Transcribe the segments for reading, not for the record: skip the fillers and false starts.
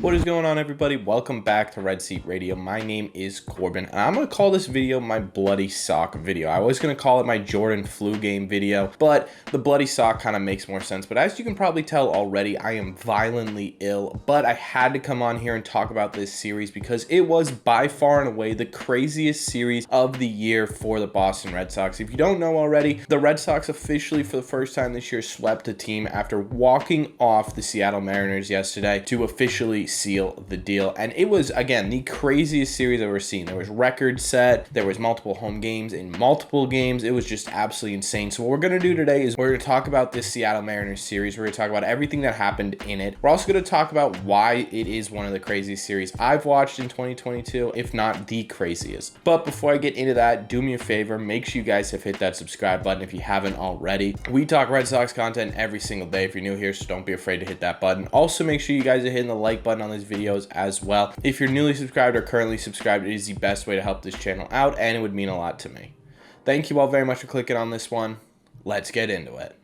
What is going on, everybody? Welcome back to Red Seat Radio. My name is Corbin, and I'm going to call this video my bloody sock video. I was going to call it my Jordan flu game video, but the bloody sock kind of makes more sense. But as you can probably tell already, I am violently ill, but I had to come on here and talk about this series because it was by far and away the craziest series of the year for the Boston Red Sox. If you don't know already, the Red Sox officially for the first time this year swept a team after walking off the Seattle Mariners yesterday to officially seal the deal. And it was, again, the craziest series I've ever seen. There was records set, there was multiple home games in multiple games. It was just absolutely insane. So what we're going to do today is we're going to talk about this Seattle Mariners series. We're going to talk about everything that happened in it. We're also going to talk about why it is one of the craziest series I've watched in 2022, if not the craziest. But before I get into that, do me a favor, make sure you guys have hit that subscribe button if you haven't already. We talk Red Sox content every single day if you're new here, so don't be afraid to hit that button. Also, make sure you guys are hitting the like button on these videos as well. If you're newly subscribed or currently subscribed, it is the best way to help this channel out, and it would mean a lot to me. Thank you all very much for clicking on this one. Let's get into it.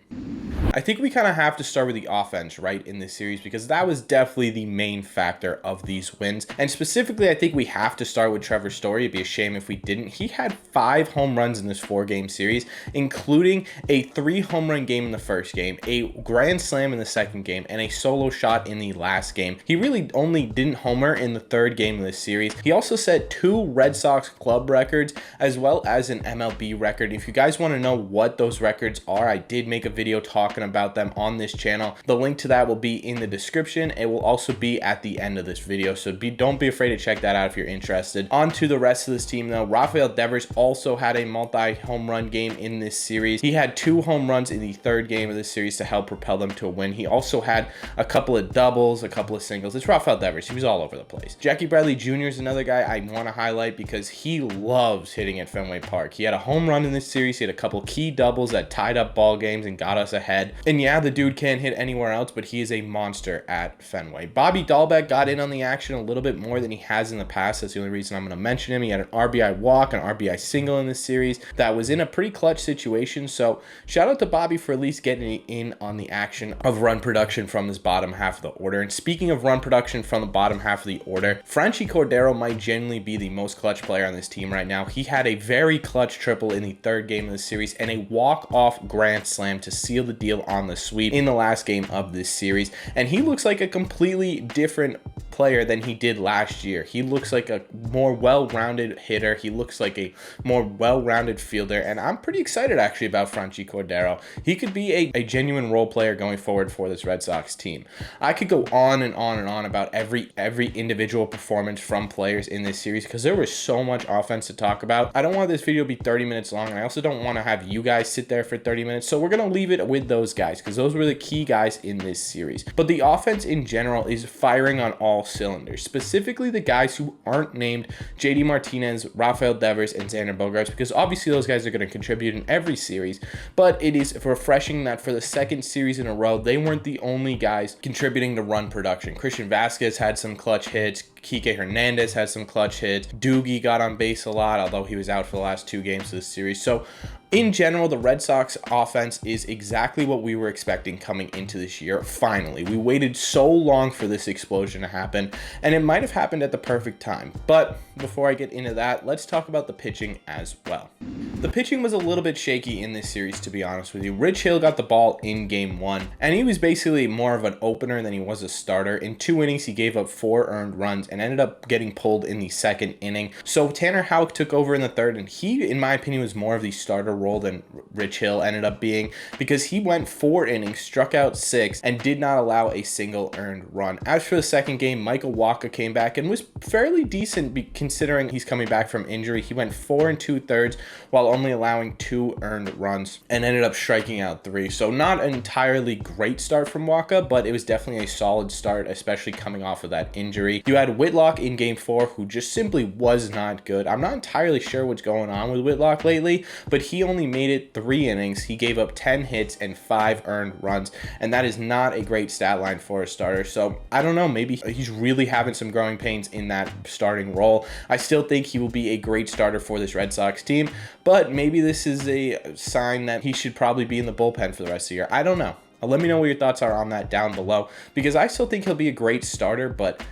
I think we kind of have to start with the offense, right, in this series, because that was definitely the main factor of these wins. And specifically, I think we have to start with Trevor Story. It'd be a shame if we didn't. He had 5 home runs in this 4-game series, including a 3 home run game in the first game, a grand slam in the second game, and a solo shot in the last game. He really only didn't homer in the 3rd game of this series. He also set 2 Red Sox club records, as well as an MLB record. If you guys want to know what those records are, I did make a video talking about them on this channel. The link to that will be in the description. It will also be at the end of this video, so don't be afraid to check that out if you're interested. On to the rest of this team though. Rafael Devers also had a multi-home run game in this series. He had 2 home runs in the 3rd game of this series to help propel them to a win. He also had a couple of doubles, a couple of singles. It's Rafael Devers. He was all over the place. Jackie Bradley Jr. is another guy I want to highlight because he loves hitting at Fenway Park. He had a home run in this series. He had a couple key doubles that tied up ball games and got us ahead. And yeah, the dude can't hit anywhere else, but he is a monster at Fenway. Bobby Dahlbeck got in on the action a little bit more than he has in the past. That's the only reason I'm going to mention him. He had an RBI walk, an RBI single in this series that was in a pretty clutch situation. So shout out to Bobby for at least getting in on the action of run production from this bottom half of the order. And speaking of run production from the bottom half of the order, Franchy Cordero might genuinely be the most clutch player on this team right now. He had a very clutch triple in the 3rd game of the series and a walk-off grand slam to seal the deal on the sweep in the last game of this series. And he looks like a completely different player than he did last year. He looks like a more well-rounded hitter. He looks like a more well-rounded fielder, and I'm pretty excited actually about Franchy Cordero. He could be a genuine role player going forward for this Red Sox team. I could go on and on and on about every individual performance from players in this series because there was so much offense to talk about. I don't want this video to be 30 minutes long, and I also don't want to have you guys sit there for 30 minutes, so we're going to leave it with those guys because those were the key guys in this series. But the offense in general is firing on all cylinders, specifically the guys who aren't named JD Martinez, Rafael Devers, and Xander Bogaerts, because obviously those guys are going to contribute in every series, but it is refreshing that for the 2nd series in a row, they weren't the only guys contributing to run production. Christian Vasquez had some clutch hits, Kike Hernandez had some clutch hits, Doogie got on base a lot, although he was out for the last 2 games of this series. So in general, the Red Sox offense is exactly what we were expecting coming into this year. Finally, we waited so long for this explosion to happen, and it might have happened at the perfect time. But before I get into that, let's talk about the pitching as well. The pitching was a little bit shaky in this series, to be honest with you. Rich Hill got the ball in game 1, and he was basically more of an opener than he was a starter. In 2 innings, he gave up 4 earned runs and ended up getting pulled in the 2nd inning. So Tanner Houck took over in the 3rd, and he, in my opinion, was more of the starter role than Rich Hill ended up being because he went 4 innings, struck out 6, and did not allow a single earned run. As for the 2nd game, Michael Wacha came back and was fairly decent considering he's coming back from injury. He went 4 2/3 while only allowing 2 earned runs and ended up striking out 3. So not an entirely great start from Wacha, but it was definitely a solid start, especially coming off of that injury. You had Whitlock in game 4, who just simply was not good. I'm not entirely sure what's going on with Whitlock lately, but he only made it 3 innings. He gave up 10 hits and 5 earned runs, and that is not a great stat line for a starter. So I don't know, maybe he's really having some growing pains in that starting role. I still think he will be a great starter for this Red Sox team, but maybe this is a sign that he should probably be in the bullpen for the rest of the year. I don't know. Let me know what your thoughts are on that down below, because I still think he'll be a great starter, but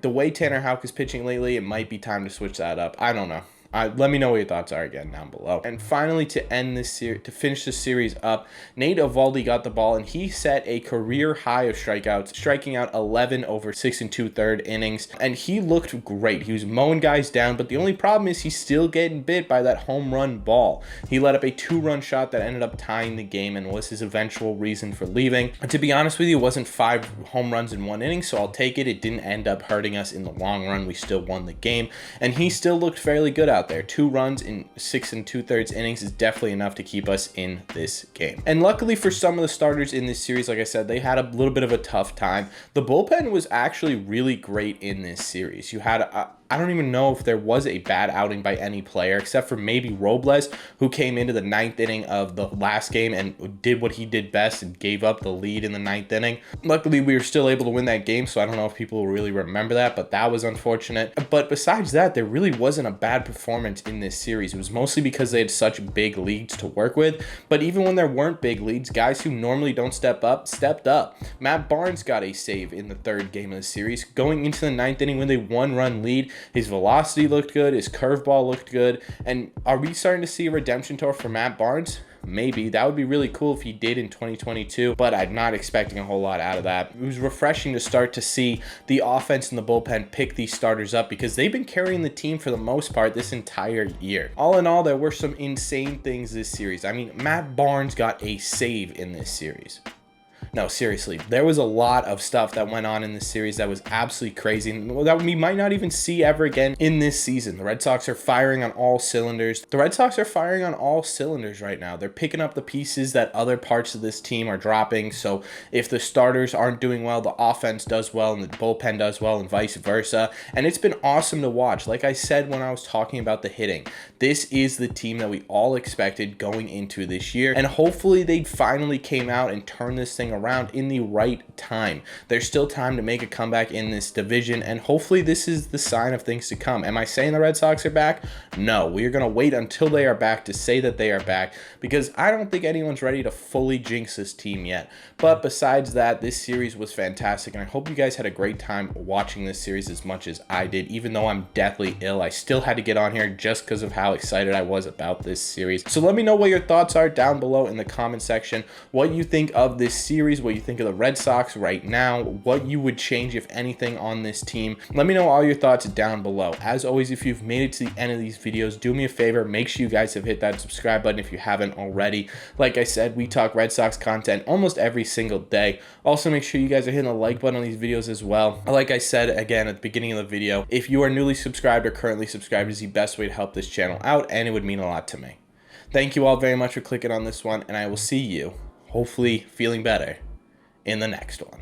The way Tanner Houck is pitching lately, it might be time to switch that up. I don't know. Let me know what your thoughts are again down below. And finally, to end this series, to finish this series up, Nate Eovaldi got the ball and he set a career high of strikeouts, striking out 11 over 6 2/3 innings. And he looked great. He was mowing guys down, but the only problem is he's still getting bit by that home run ball. He let up a 2-run shot that ended up tying the game and was his eventual reason for leaving. And to be honest with you, it wasn't 5 home runs in 1 inning, so I'll take it. It didn't end up hurting us in the long run. We still won the game, and he still looked fairly good out there. 2 runs in 6 2/3 innings is definitely enough to keep us in this game. And luckily for some of the starters in this series, like I said, they had a little bit of a tough time. The bullpen was actually really great in this series. You had I don't even know if there was a bad outing by any player except for maybe Robles, who came into the 9th inning of the last game and did what he did best and gave up the lead in the 9th inning. Luckily, we were still able to win that game, so I don't know if people will really remember that, but that was unfortunate. But besides that, there really wasn't a bad performance in this series. It was mostly because they had such big leads to work with, but even when there weren't big leads, guys who normally don't step up, stepped up. Matt Barnes got a save in the 3rd game of the series. Going into the 9th inning with a 1-run lead, his velocity looked good, his curveball looked good, and are we starting to see a redemption tour for Matt Barnes? Maybe. That would be really cool if he did in 2022, but I'm not expecting a whole lot out of that. It was refreshing to start to see the offense and the bullpen pick these starters up because they've been carrying the team for the most part this entire year. All in all, there were some insane things this series. I mean, Matt Barnes got a save in this series. No, seriously, there was a lot of stuff that went on in this series that was absolutely crazy and that we might not even see ever again in this season. The Red Sox are firing on all cylinders. The Red Sox are firing on all cylinders right now. They're picking up the pieces that other parts of this team are dropping. So if the starters aren't doing well, the offense does well and the bullpen does well and vice versa. And it's been awesome to watch. Like I said when I was talking about the hitting, this is the team that we all expected going into this year. And hopefully they finally came out and turned this thing around in the right time. There's still time to make a comeback in this division, and hopefully this is the sign of things to come. Am I saying the Red Sox are back? No, we are going to wait until they are back to say that they are back, because I don't think anyone's ready to fully jinx this team yet. But besides that, this series was fantastic, and I hope you guys had a great time watching this series as much as I did. Even though I'm deathly ill, I still had to get on here just because of how excited I was about this series. So let me know what your thoughts are down below in the comment section, what you think of this series, what you think of the Red Sox right now, what you would change if anything on this team. Let me know all your thoughts down below. As always, if you've made it to the end of these videos, do me a favor, make sure you guys have hit that subscribe button if you haven't already. Like I said, we talk Red Sox content almost every single day. Also, make sure you guys are hitting the like button on these videos as well. Like I said again at the beginning of the video, if you are newly subscribed or currently subscribed, is the best way to help this channel out, and it would mean a lot to me. Thank you all very much for clicking on this one, and I will see you, hopefully feeling better, in the next one.